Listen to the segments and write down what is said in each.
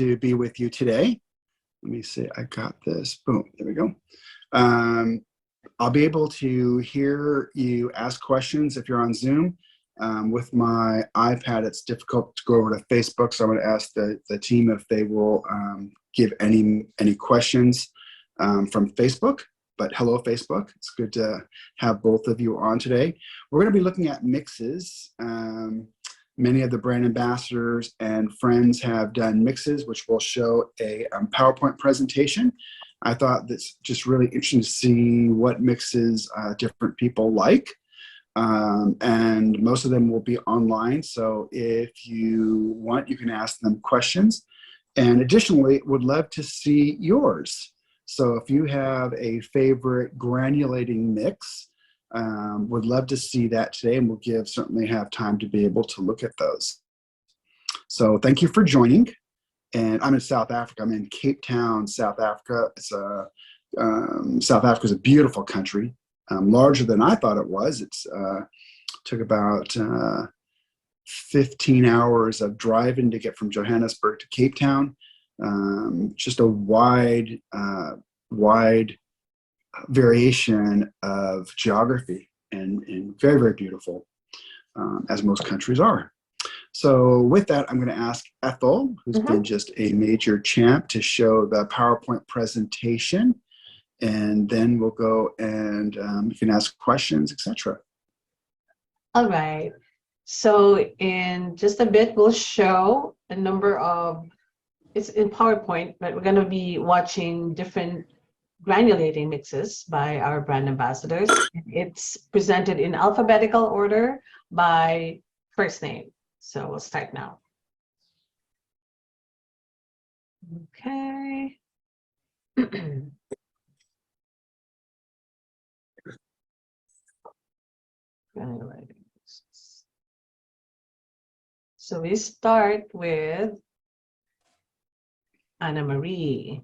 to be with you today. Let me see, I got this. Boom, there we go. I'll be able to hear you ask questions if you're on Zoom. With my iPad, it's difficult to go over to Facebook, so I'm going to ask the team if they will give any questions from Facebook. But hello, Facebook. It's good to have both of you on today. We're going to be looking at mixes. Many of the brand ambassadors and friends have done mixes, which will show a PowerPoint presentation. I thought that's just really interesting to see what mixes different people like. And most of them will be online. So if you want, you can ask them questions. And additionally, would love to see yours. So if you have a favorite granulating mix, would love to see that today, and we'll certainly have time to be able to look at those. So thank you for joining. And I'm in South Africa. I'm in Cape Town, South Africa. It's South Africa is a beautiful country, larger than I thought it was. It's took about 15 hours of driving to get from Johannesburg to Cape Town. Just a wide variation of geography, and very, very beautiful, as most countries are. So with that, I'm going to ask Ethel, who's been just a major champ, to show the PowerPoint presentation, and then we'll go and you can ask questions, etc. All right. So in just a bit, we'll show a number of, it's in PowerPoint, but we're going to be watching different granulating mixes by our brand ambassadors. It's presented in alphabetical order by first name. So we'll start now. Okay. So we start with Anna Marie.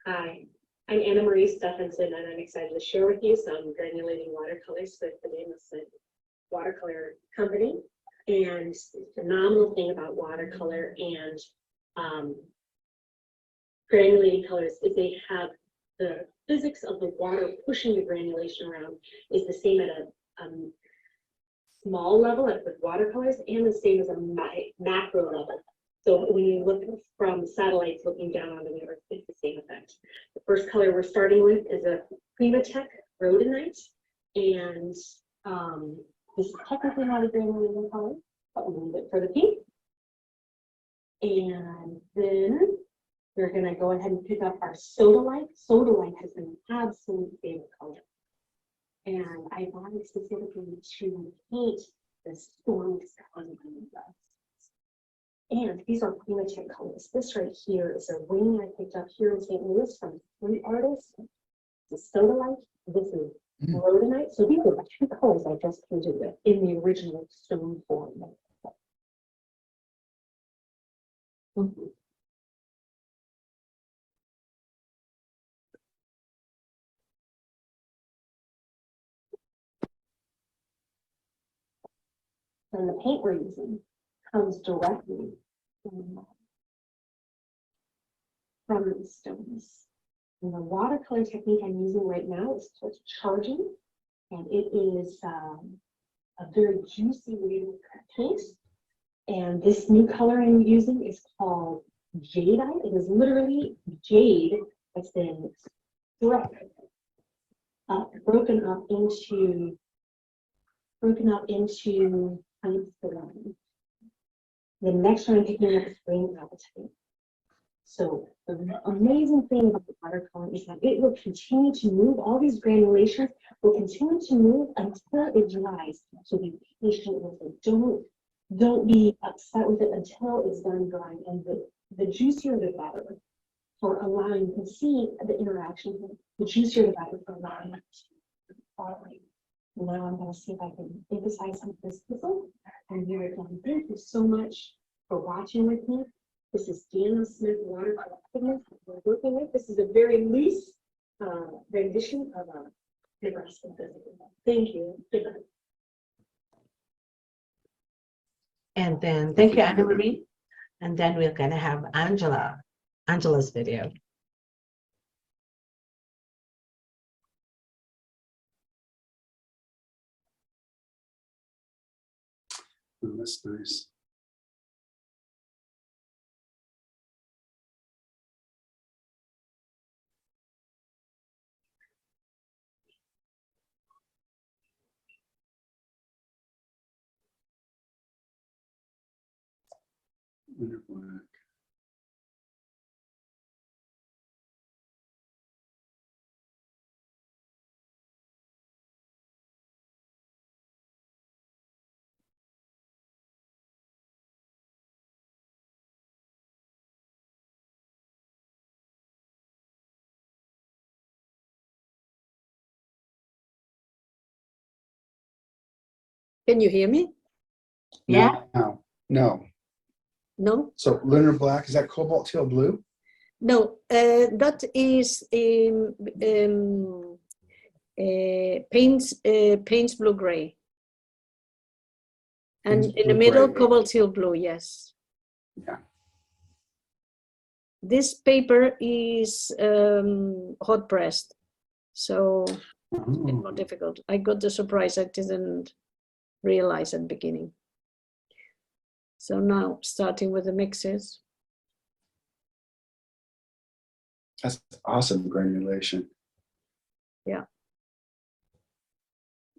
Hi, I'm Anna Marie Stephenson, and I'm excited to share with you some granulating watercolors with the name of the watercolor company. And the phenomenal thing about watercolor and granulating colors is they have the physics of the water pushing the granulation around is the same at a small level with watercolors, and the same as a macro level. So when you look from satellites looking down onto the Earth, it's the same effect. The first color we're starting with is a Primatech Rhodonite, and this is technically not a granulating color, but a little bit for the pink. And then we're going to go ahead and pick up our Sodalite. Sodalite has been an absolute favorite color, and I bought it specifically to paint the storm sky. And these are Primatech colors. This right here is a ring I picked up here in St. Louis from three artists. The Sodalite, this is Rhodonite. So these are the two colors I just painted with in the original stone form. And the paint we're using comes directly from the stones. And the watercolor technique I'm using right now is called charging, and it is a very juicy way to paint. And this new color I'm using is called jadeite. It is literally jade that's been struck up, broken up into pints of wine. The next one I'm picking up is Granulating. So the amazing thing about the watercolor is that it will continue to move. All these granulations will continue to move until it dries. So be patient with it. Don't be upset with it until it's done drying. And the juicier the better for allowing, you can see the interaction here. The juicier the better for allowing it to formulate. Now I'm going to see if I can emphasize some of this thistle. And here it comes. Thank you so much for watching with me. This is Daniel Smith watercolor pigment we're working with. This is a very loose rendition of a Nebraska festival. Thank you. Goodbye. And then, thank you, Anna Marie. And then we're gonna have Angela's video. Oh, that's nice. Lunar black. Can you hear me? Yeah. No, no. No? So lunar black, is that cobalt teal blue? No, that is paints blue gray. And Paints in the blue middle, gray. cobalt teal blue, yes. Yeah. This paper is hot pressed, so it's a bit more Oh, difficult. I got the surprise I didn't realize at the beginning. So now starting with the mixes. that's awesome granulation.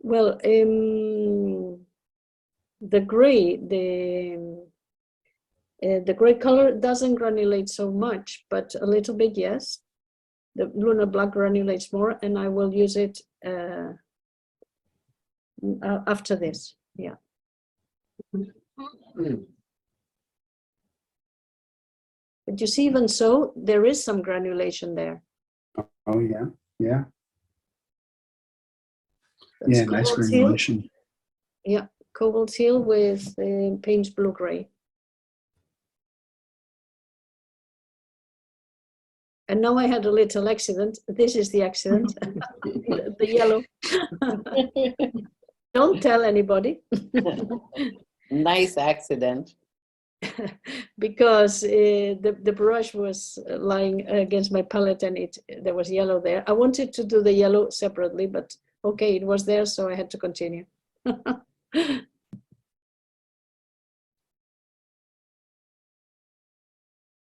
Well, the gray, the gray color doesn't granulate so much, but a little bit, yes. The lunar black granulates more, and I will use it after this. Yeah. But you see, even so, there is some granulation there. Oh yeah, yeah, That's yeah. Nice cobalt teal. granulation. Yeah, cobalt teal with paints blue gray. And now I had a little accident. This is the accident, the yellow. Don't tell anybody. Nice accident. Because the brush was lying against my palette and there was yellow there. I wanted to do the yellow separately, but okay, it was there, so I had to continue.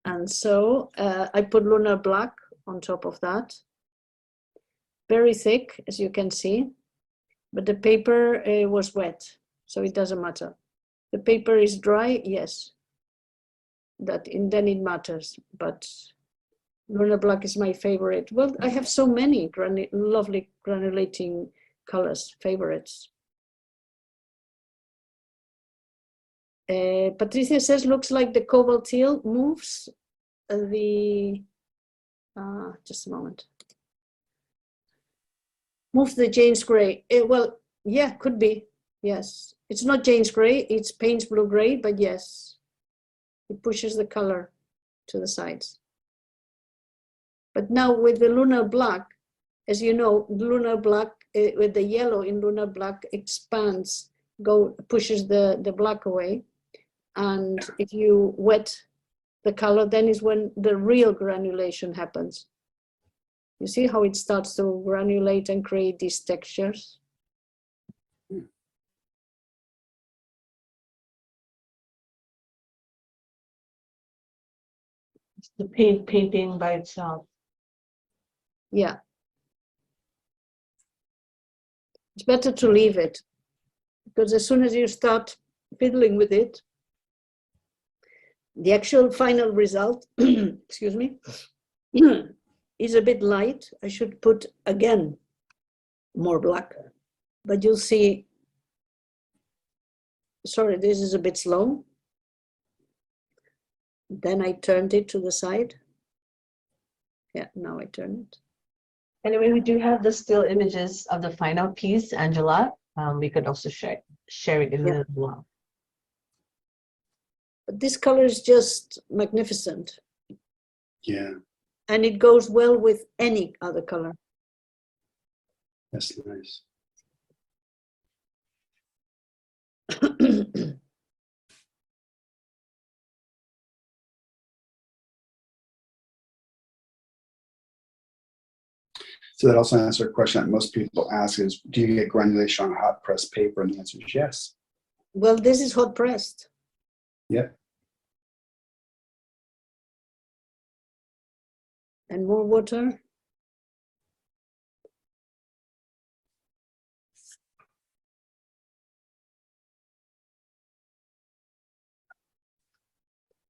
And so I put lunar black on top of that. Very thick, as you can see, but the paper was wet, so it doesn't matter. The paper is dry, yes, then it matters, but lunar black is my favorite. Well, I have so many lovely granulating colors, favorites. Patricia says, looks like the cobalt teal moves just a moment. Move the Jane's gray. Well, yeah, could be, yes. It's not Jane's gray, it's paints blue gray, but yes, it pushes the color to the sides. But now with the lunar black, as you know, lunar black with the yellow in lunar black expands, pushes the black away. And if you wet the color, then is when the real granulation happens. You see how it starts to granulate and create these textures? It's the painting by itself. Yeah. It's better to leave it, because as soon as you start fiddling with it, the actual final result, excuse me, is a bit light. I should put again more black, but you'll see, sorry, this is a bit slow. Then I turned it to the side. Yeah, now I turn it. Anyway, we do have the still images of the final piece, Angela. We could also share it in a little while. But this color is just magnificent. Yeah. and it goes well with any other color. That's nice. So that also answers a question that most people ask is, do you get granulation on hot pressed paper? And the answer is yes. Well, this is hot pressed. Yep. And more water.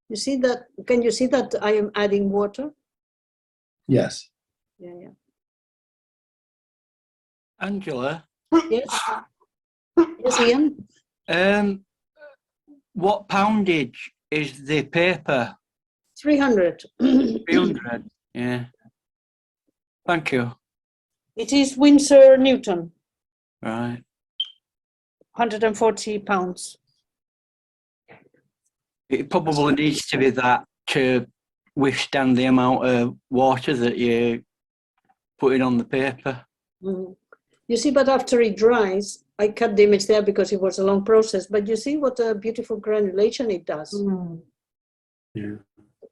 You see that? Can you see that I am adding water? Yes. Yeah, yeah. Angela, Yes. Yes, Ian. what poundage is the paper? 300. 300. Yeah. Thank you. It is Winsor Newton, Right. 140 pounds. It probably needs to be that to withstand the amount of water that you're putting on the paper. Mhm. You see, but after it dries, I cut the image there because it was a long process, but you see what a beautiful granulation it does. Mm. Yeah.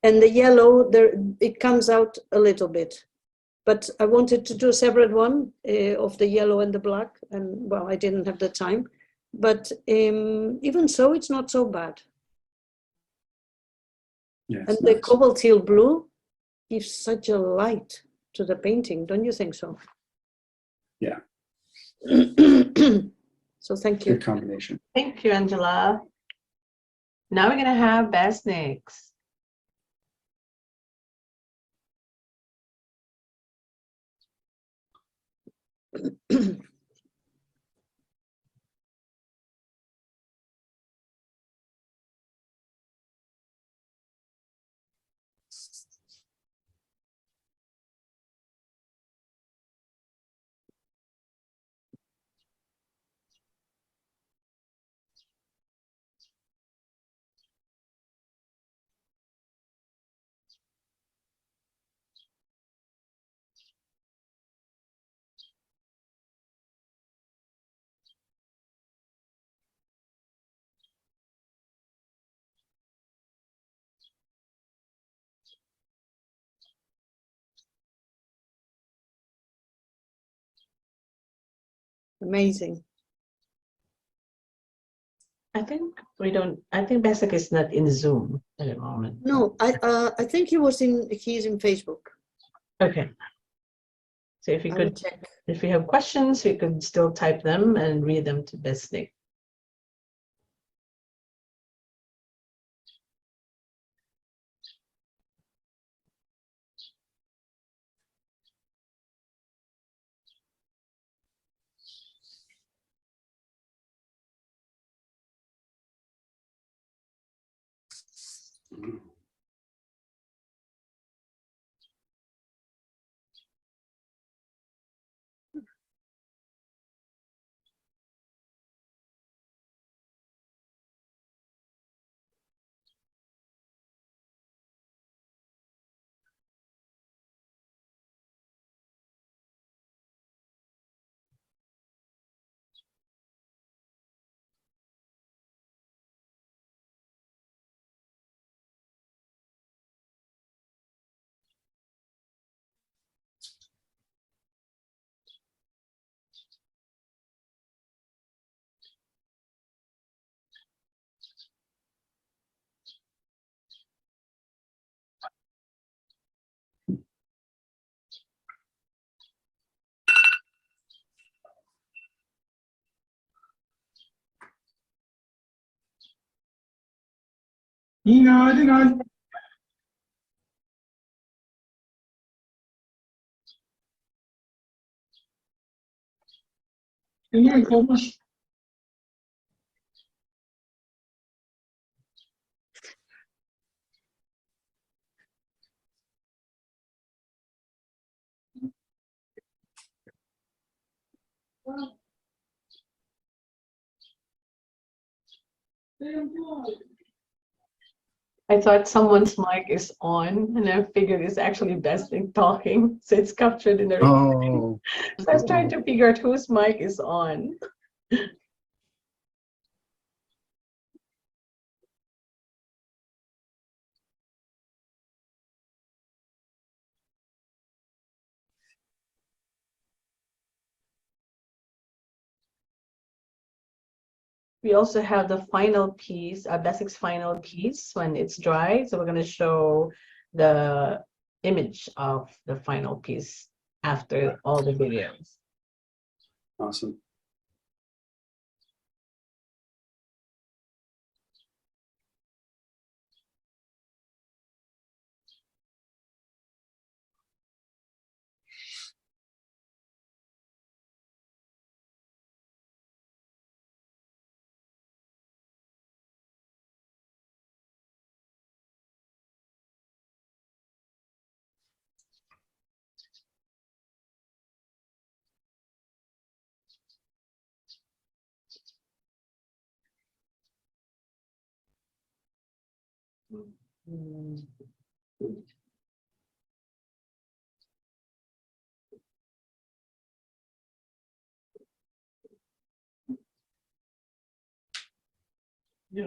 And the yellow, there it comes out a little bit. But I wanted to do a separate one of the yellow and the black, and well, I didn't have the time. But even so, it's not so bad. Yes. And the cobalt teal blue gives such a light to the painting, don't you think so? Yeah. So thank you. Good combination. Thank you, Angela. Now we're gonna have Bess next. Amazing. I think Bessic is not in Zoom at the moment. No, I think he's in Facebook. Okay. So if you I will could, check. if you have questions, you could still type them and read them to Bessic. Ingat. I thought someone's mic is on, and I figured it's actually Bethany talking, so it's captured in the recording. Oh, So I was trying to figure out whose mic is on. We also have the final piece, Basic's final piece when it's dry. So we're going to show the image of the final piece after all the videos. awesome. Yeah.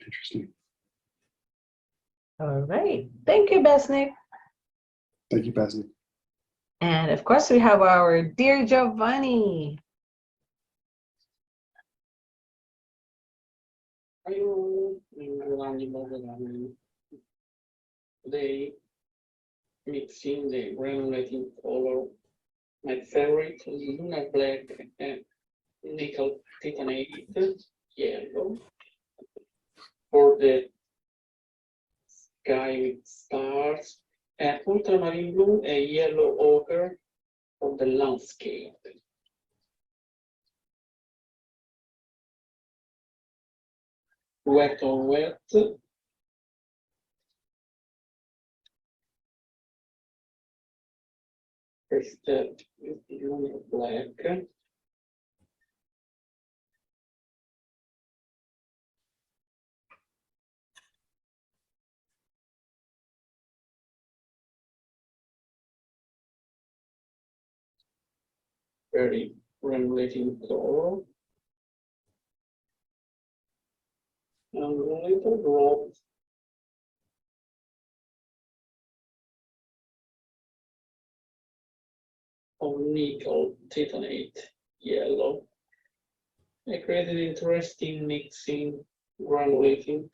Interesting. All right. Thank you, Besnick. Thank you, Bethany. And of course, we have our dear Giovanni. Hello, I'm Giovanni Bethany. Today, mixing the granulating color, my favorite lunar black and nickel titanate yellow for the sky with stars, and ultramarine blue and yellow ochre for the landscape. Wet on wet. First, with the lunar black. Very granulating color. And a little drop of nickel titanate yellow. I created interesting mixing granulating.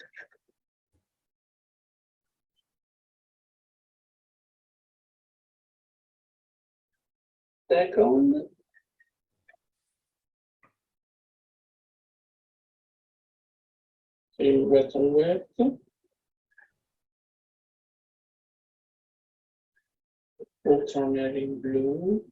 Second, in wet on wet, ultramarine blue,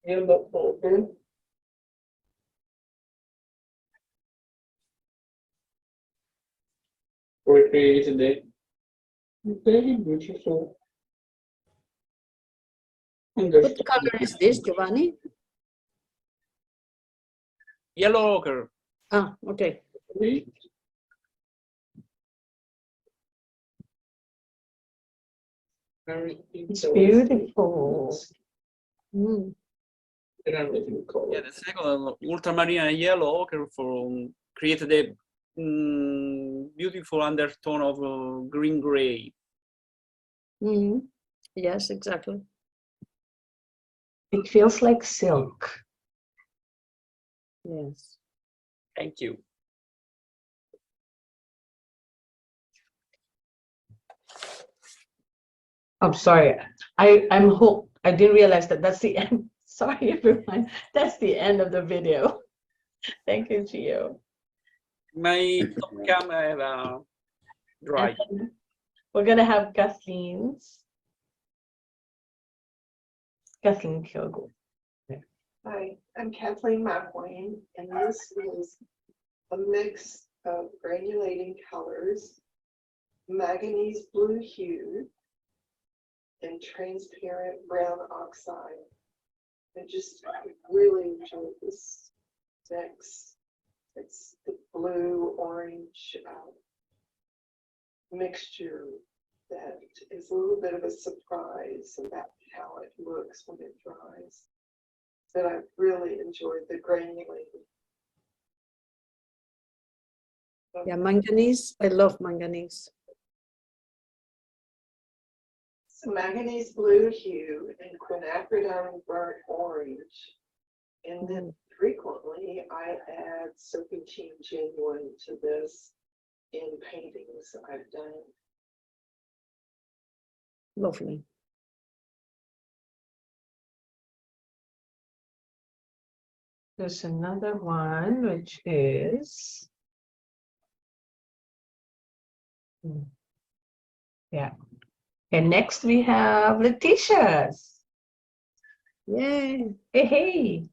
yellow ochre. Recreate the very beautiful What color is this, Giovanni? yellow ochre. Ah, okay. Very It's beautiful. Mm. Yeah, the second ultramarine and yellow ochre for create the beautiful undertone of green gray. Mm. Yes, exactly. It feels like silk. Yes. Thank you. I'm sorry. I'm hooked. I didn't realize that that's the end. Sorry, everyone. That's the end of the video. Thank you, Gio. My top camera dry. And then we're gonna have Kathleen's. Kathleen Kilgore. Hi, I'm Kathleen McWayne, and this is a mix of granulating colors, manganese blue hue, and transparent brown oxide. I just really enjoyed this mix. It's the blue orange mixture that is a little bit of a surprise about how it looks when it dries. But I really enjoyed the granulating. Yeah, manganese. I love manganese. So manganese blue hue and quinacridone burnt orange. And then frequently I add serpentine genuine to this in paintings I've done. Lovely. There's another one, which is, yeah. And next we have Leticia's. Yay. Hey, hey.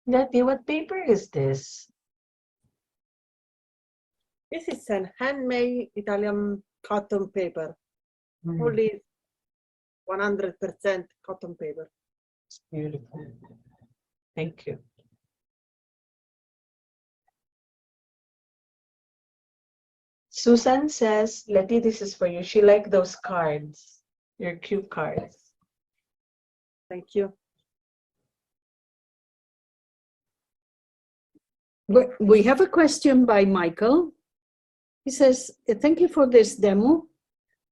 Letty, what paper is this? This is an handmade Italian cotton paper, Mm, fully 100% cotton paper. it's beautiful. Thank you. Susan says, Letty, this is for you. She liked those cards, your cute cards. Thank you. We have a question by Michael. He says, thank you for this demo.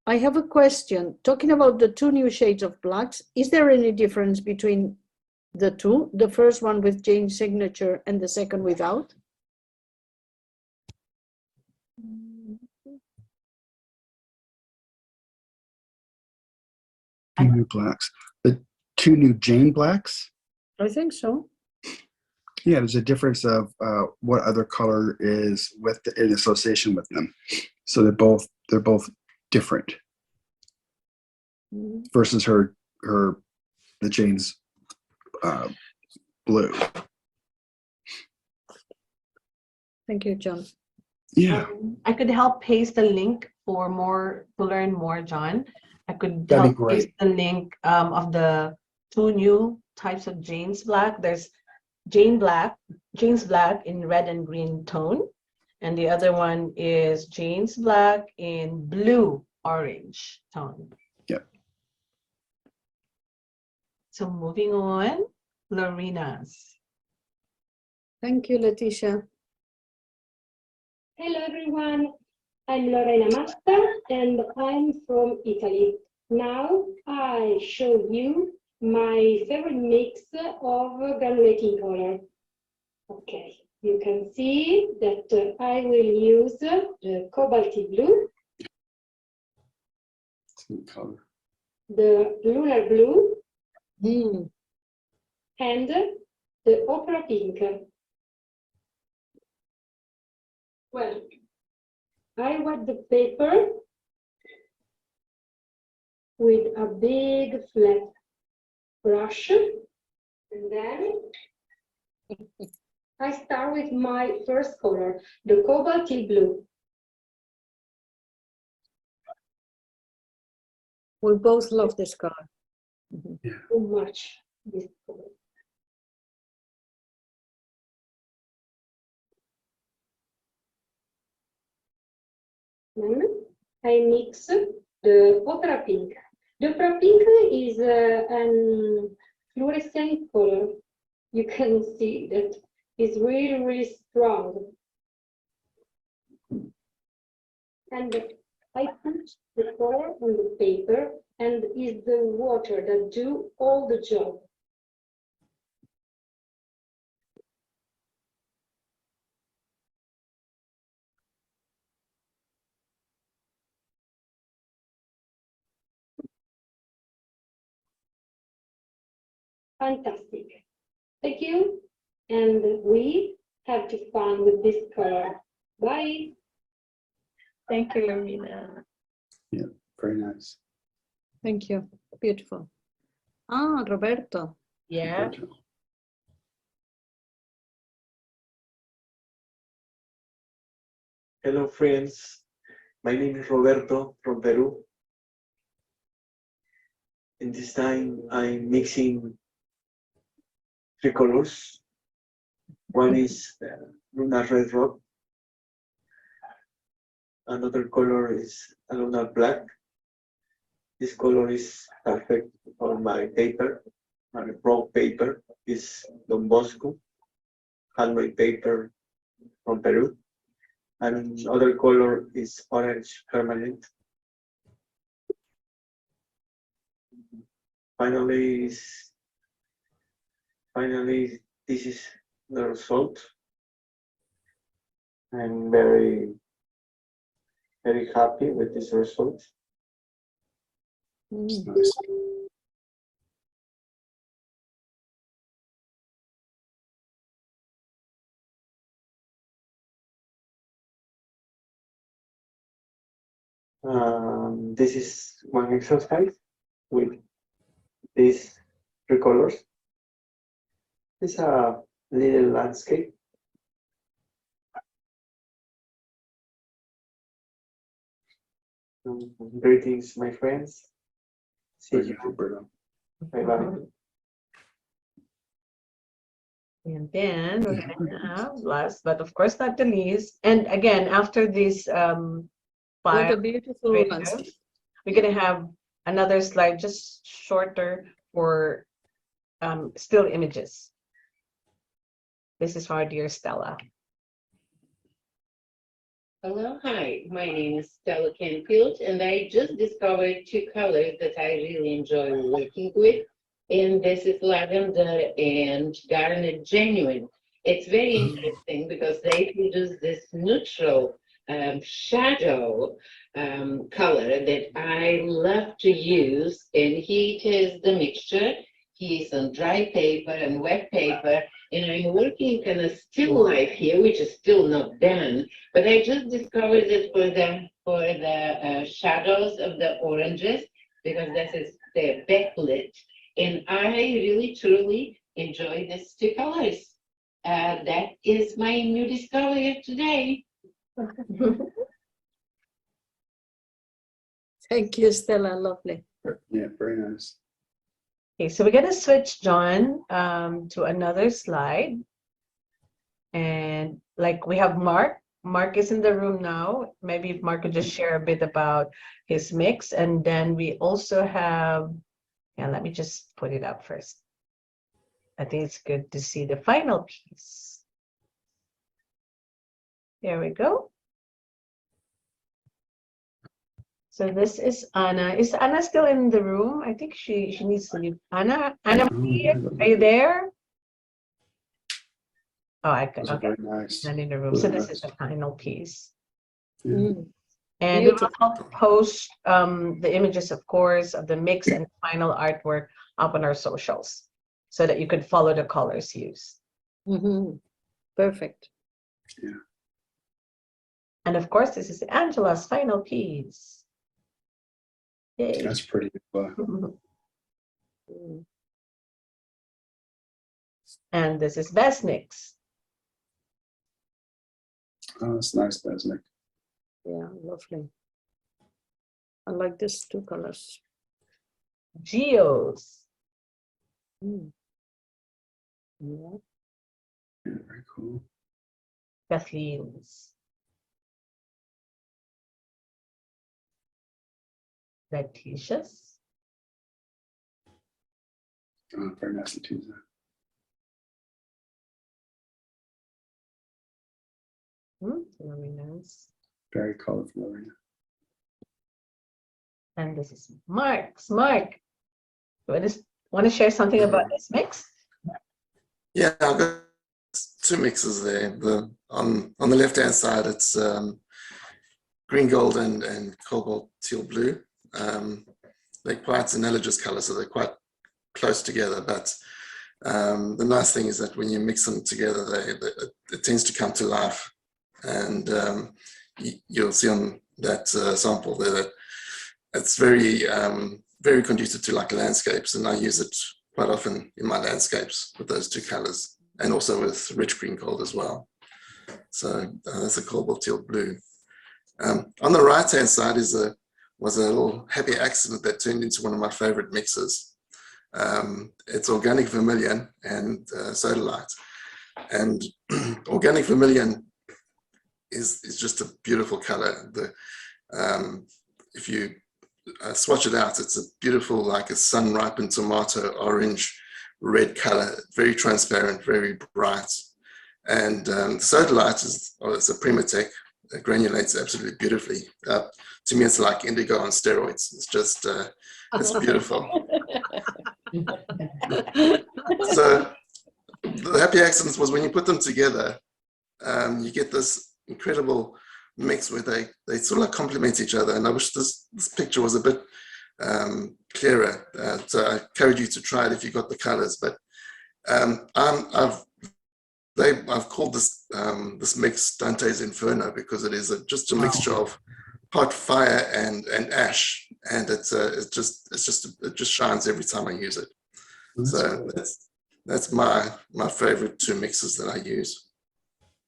I have a question. Talking about the two new shades of blacks, is there any difference between the two? The first one with Jane's signature and the second without? Two new blacks. The two new Jane blacks. I think so. Yeah, there's a difference of what other color is with in association with them. So they're both different versus the Jane's blue. Thank you, John. Yeah, I could help paste the link for more to learn more, John. I could That'd be help paste the link of the two new types of Jane's black. There's Jane's black in red and green tone, and the other one is Jane's black in blue orange tone. Yep. So moving on, Lorena's. Thank you, Leticia. Hello everyone, I'm Lorena Master and I'm from Italy. Now I show you my favorite mix of granulating color. Okay, you can see that I will use the cobalt blue, color. the lunar blue, Mm. and the opera pink. Well, I wet the paper with a big flat brush, and then I start with my first color, the cobalt blue. We both love this color. So much this color. Then I mix the opera pink. The opera pink is an fluorescent color. You can see that it's really, really strong. And I put the color on the paper, and it's the water that do all the job. Fantastic. Thank you. And we have to fun with this color. Bye. Thank you, Lorena. Yeah, very nice. Thank you. Beautiful. Ah, Roberto. Yeah. Hello, friends. My name is Roberto from Peru. And this time I'm mixing three colors. One is lunar red rock. Another color is a lunar black. This color is perfect for my paper. My brown paper is Don Bosco, handmade paper from Peru. And other color is orange permanent. Finally, this is the result. I'm very, very happy with this result. It's nice. This is one exercise with these three colors. It's a little landscape. Greetings, my friends. See Very you. good, Roberto. Bye-bye. And then we're gonna have last, but of course not the least. And again, after this What a five beautiful videos, landscape. we're gonna have another slide just shorter for still images. This is our dear Stella. Hello, hi. My name is Stella Canfield, and I just discovered two colors that I really enjoy working with. And this is lavender and garnet genuine. It's very interesting because they produce this neutral shadow color that I love to use. And he is the mixture. He is on dry paper and wet paper. And I'm working in a still life here, which is still not done. But I just discovered it for the shadows of the oranges because this is the backlit. And I really, truly enjoy these two colors. That is my new discovery of today. Thank you, Stella. Lovely. Yeah, very nice. Okay, so we're gonna switch, John, to another slide. And like we have Mark. Mark is in the room now. Maybe if Mark could just share a bit about his mix. And then we also have, yeah, let me just put it up first. I think it's good to see the final piece. There we go. So this is Anna. Is Anna still in the room? I think she needs to leave. Anna, Oh, are you there? Oh, I could. Those are Okay, very nice. not in the room. Those So are this nice. is the final piece. Yeah. Mm. And we Beautiful. will post the images, of course, of the mix and final artwork up on our socials so that you could follow the colors used. Mhm. Perfect. And of course, this is Angela's final piece. Yay. That's pretty good. Mm. And this is Besnick's. Oh, that's nice, Besnick. Yeah, lovely. I like these two colors. Geo's. Mm. Yeah. Yeah, very cool. Kathleen's. Leticia's. Oh, very nice, Leticia. Lorena's. Very colorful, Lorena. And this is Mark's. Mark, want to share something about this mix? Yeah, I've got two mixes there. On the left-hand side, it's green gold and cobalt teal blue. They're quite analogous colors, so they're quite close together. But the nice thing is that when you mix them together, it tends to come to life. And you'll see on that sample there that it's very conducive to like landscapes, and I use it quite often in my landscapes with those two colors, and also with rich green gold as well. So that's a cobalt teal blue. On the right hand side was a little happy accident that turned into one of my favorite mixes. It's organic vermilion and sodalite, and organic vermilion is just a beautiful color. If you swatch it out, it's a beautiful, like a sun-ripened tomato, orange, red color, very transparent, very bright. And the sodalite it's a Primatech. It granulates absolutely beautifully. To me, it's like indigo on steroids. It's just, it's beautiful. So the happy accident was when you put them together, you get this incredible mix where they sort of complement each other. And I wish this picture was a bit clearer. So I encourage you to try it if you got the colors. But I've called this this mix Dante's Inferno because it is just a mixture of hot fire and ash, and it just shines every time I use it. That's So cool. that's my favorite two mixes that I use.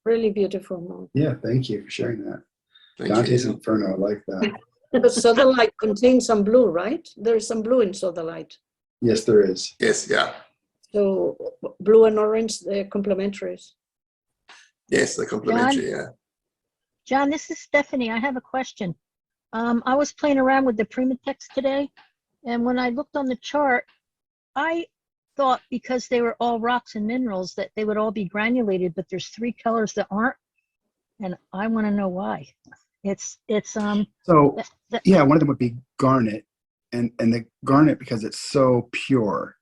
Really beautiful, Mark. Yeah, thank you for sharing that. Thank Dante's you. Inferno, I like that. The sodalite contains some blue, right? There is some blue in sodalite. Yes, there is. Yes, yeah. So blue and orange, they're complementary. Yes, they're complementary, yeah. John, this is Stephanie. I have a question. I was playing around with the Primatex today, and when I looked on the chart, I thought because they were all rocks and minerals that they would all be granulated, but there's 3 colors that aren't, and I want to know why. So yeah, one of them would be garnet, and the garnet, because it's so pure.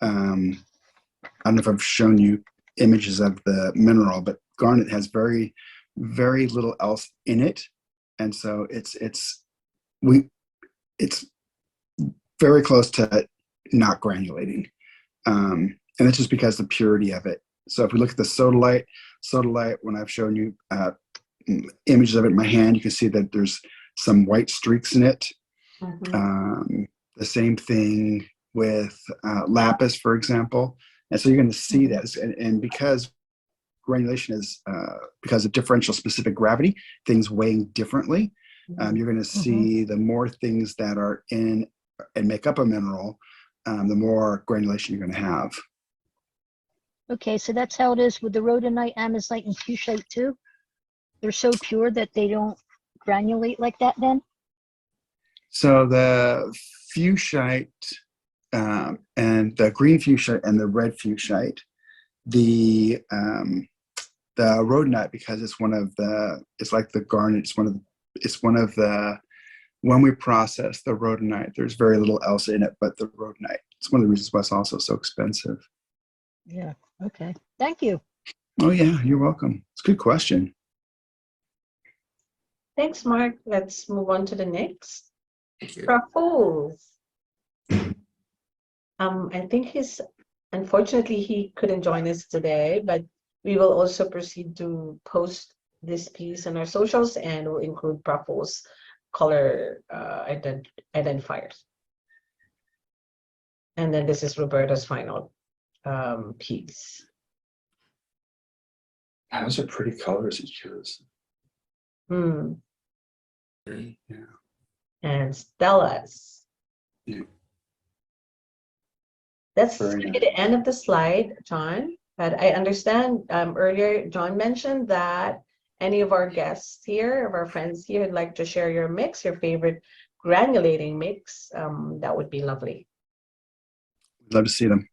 I don't know if I've shown you images of the mineral, but garnet has very, very little else in it, and so it's very close to not granulating, and that's just because of the purity of it. So if we look at the sodalite, when I've shown you images of it in my hand, you can see that there's some white streaks in it. The same thing with lapis, for example. And so you're going to see that. And because granulation is because of differential specific gravity, things weighing differently, you're going to see the more things that are in and make up a mineral, the more granulation you're going to have. Okay, so that's how it is with the rhodonite, amazite, and fuchsite too? They're so pure that they don't granulate like that then? So the fuchsite and the green fuchsite and the red fuchsite, the rhodonite, because it's like the garnet, it's one of the, when we process the rhodonite, there's very little else in it but the rhodonite. It's one of the reasons why it's also so expensive. Yeah, okay. Thank you. Oh yeah, you're welcome. It's a good question. Thanks, Mark. Let's move on to the next. Thank you. Truffles. I think unfortunately he couldn't join us today, but we will also proceed to post this piece on our socials, and we'll include Truffles color identifiers. And then this is Roberto's final piece. Those are pretty colors he chose. Yeah. And Stella's. Yeah. That's Very nice. the end of the slide, John. But I understand earlier John mentioned that any of our guests here, of our friends here, would like to share your mix, your favorite granulating mix. That would be lovely. Love to see them.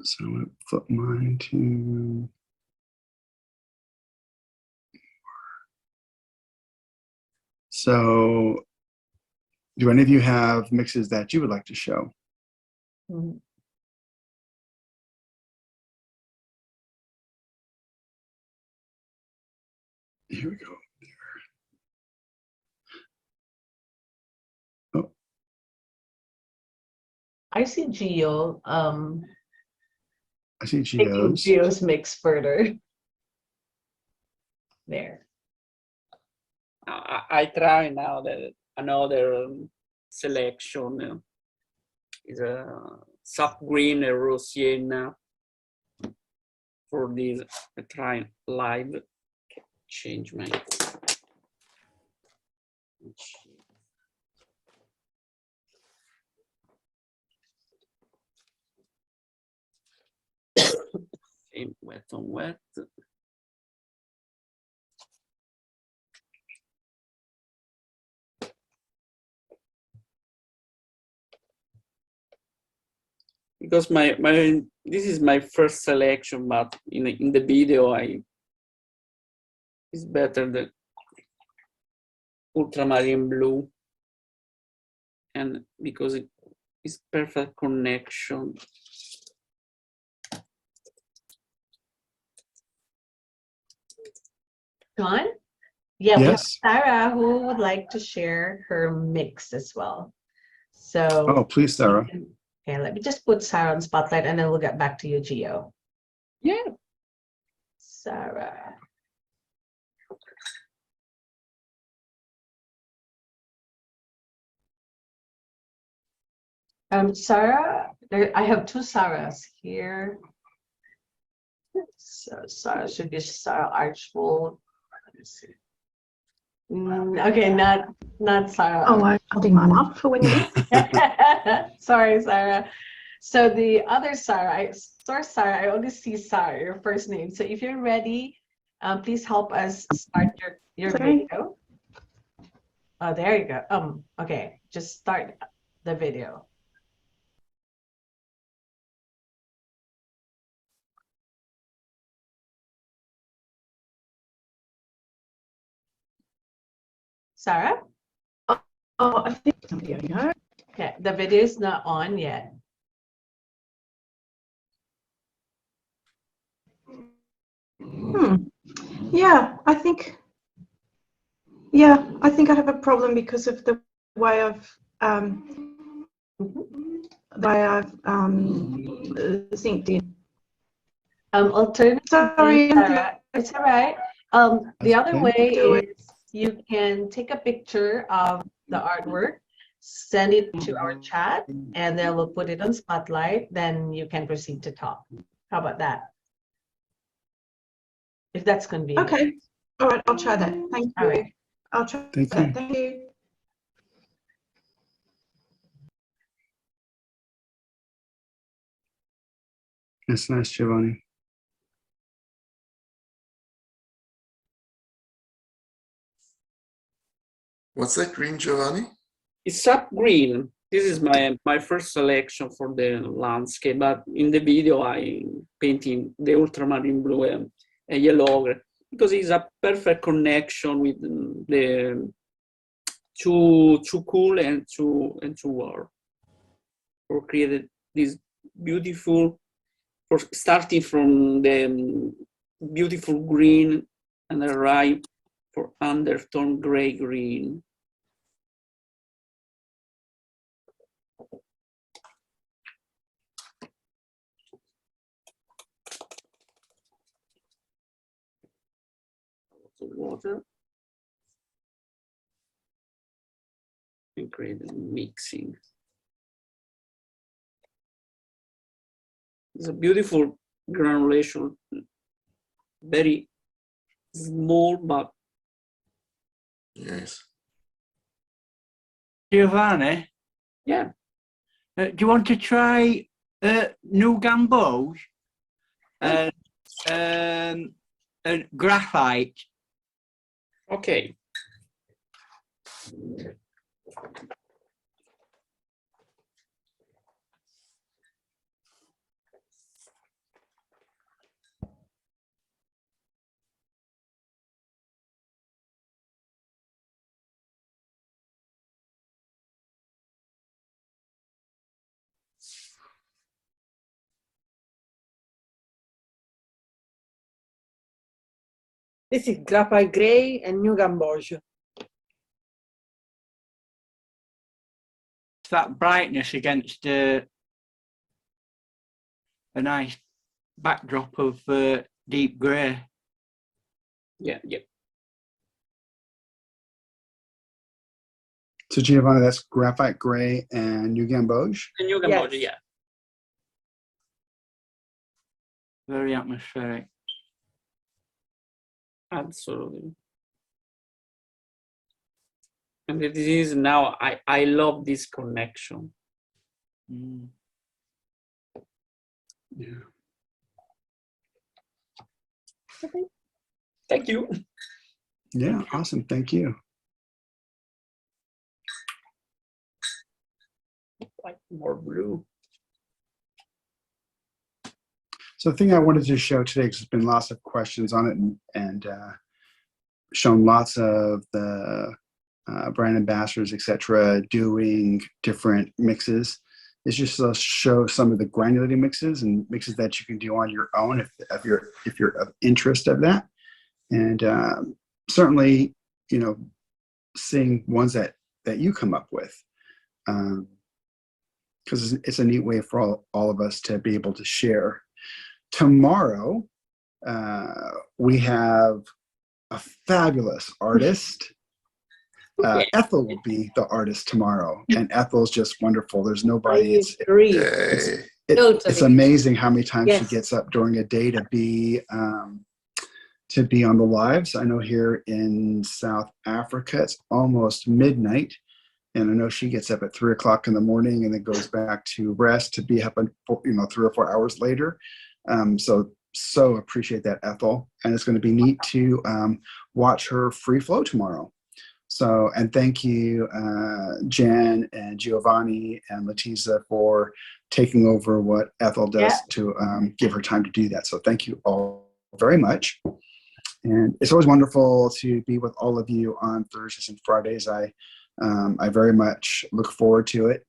So I'm going to flip mine to. So, do any of you have mixes that you would like to show? Here we go. Oh. I see Gio. I see Taking Gio's. Gio's mix further. There. I try now that another selection is a soft green rose sienna. For this, I try live. Change my. Wet on wet. Because this is my first selection, but in the video it's better the ultramarine blue, and because it's perfect connection. John? Yeah, we have Yes. Sarah who would like to share her mix as well. So. Oh, please, Sarah. Okay, let me just put Sarah on spotlight and then we'll get back to you, Gio. Yeah. Sarah. Sarah, I have two Sarahs here. So Sarah should be Sarah Archbold. Let me see. Okay, not Sarah. Oh, I'll dig mine up for when you do. Sorry, Sarah. So the other Sarah, Sarah, I only see Sarah, your first name. So if you're ready, please help us start your Okay. video. Oh, there you go. Okay, just start the video. Sarah? Oh, I think there we go. Okay, the video is not on yet. Yeah, I think I have a problem because of the way I've synced in. Alternatively, Sorry, Sarah, it's all right. The other okay. way Do it. is you can take a picture of the artwork, send it to our chat, and then we'll put it on Spotlight. Then you can proceed to talk. How about that? If that's convenient. Okay. All right, I'll try that. Thank All you. right. I'll try Thank that. you. Thank you. That's nice, Giovanni. What's that green, Giovanni? It's sap green. This is my first selection for the landscape, but in the video I'm painting the ultramarine blue and yellow because it's a perfect connection with the too cool and too warm. For created this beautiful, for starting from the beautiful green and arrive for undertone gray green. Water and create a mixing. It's a beautiful granulation, very small, but Yes. Giovanni, yeah. do you want to try new gambos and graphite? Okay. This is graphite gray and new gamboge. It's that brightness against a nice backdrop of deep grey. Yeah. So Giovanni, that's graphite gray and new gamboge. The new gamboge, yeah. Very atmospheric. Absolutely. And this is now, I love this connection. Mm. Yeah. Okay. Thank you. Yeah, awesome. Thank you. Like more blue. So the thing I wanted to show today, because there's been lots of questions on it and shown lots of the brand ambassadors, etc., doing different mixes. It's just to show some of the granulating mixes and mixes that you can do on your own if you're of interest of that. And certainly, you know, seeing ones that you come up with, because it's a neat way for all of us to be able to share. Tomorrow, we have a fabulous artist, Ethel will be the artist tomorrow, and Ethel's just wonderful. There's nobody. I agree. Yay. It's Totally. amazing how many times she Yes. gets up during a day to be on the lives. I know here in South Africa, it's almost midnight, and I know she gets up at 3 o'clock in the morning and then goes back to rest to be up, 3 or 4 hours later. So appreciate that, Ethel, and it's going to be neat to watch her free flow tomorrow. So, and thank you, Jen and Giovanni and Leticia for taking over what Ethel does to give her time to do that. So thank you all very much. And it's always wonderful to be with all of you on Thursdays and Fridays. I very much look forward to it.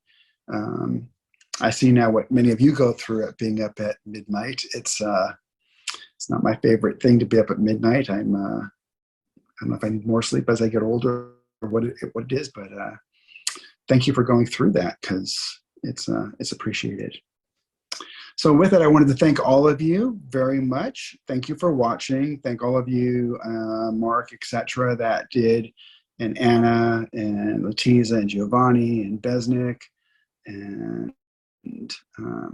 I see now what many of you go through at being up at midnight. It's not my favorite thing to be up at midnight. I don't know if I need more sleep as I get older or what it is, but thank you for going through that, because it's appreciated. So with that, I wanted to thank all of you very much. Thank you for watching. Thank all of you, Mark, etc., that did, and Anna and Leticia and Giovanni and Besnick and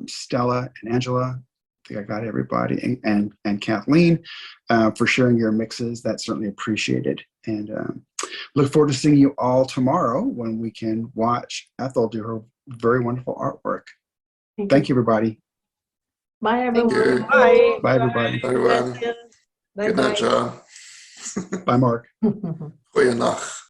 Stella and Angela. I think I got everybody, and Kathleen for sharing your mixes. That's certainly appreciated. And look forward to seeing you all tomorrow when we can watch Ethel do her very wonderful artwork. Thank you, everybody. Bye, Thank everyone. you. Bye. Bye, everybody. Bye, everyone. Bye Good night, bye. John. Bye, Mark. Goeienacht.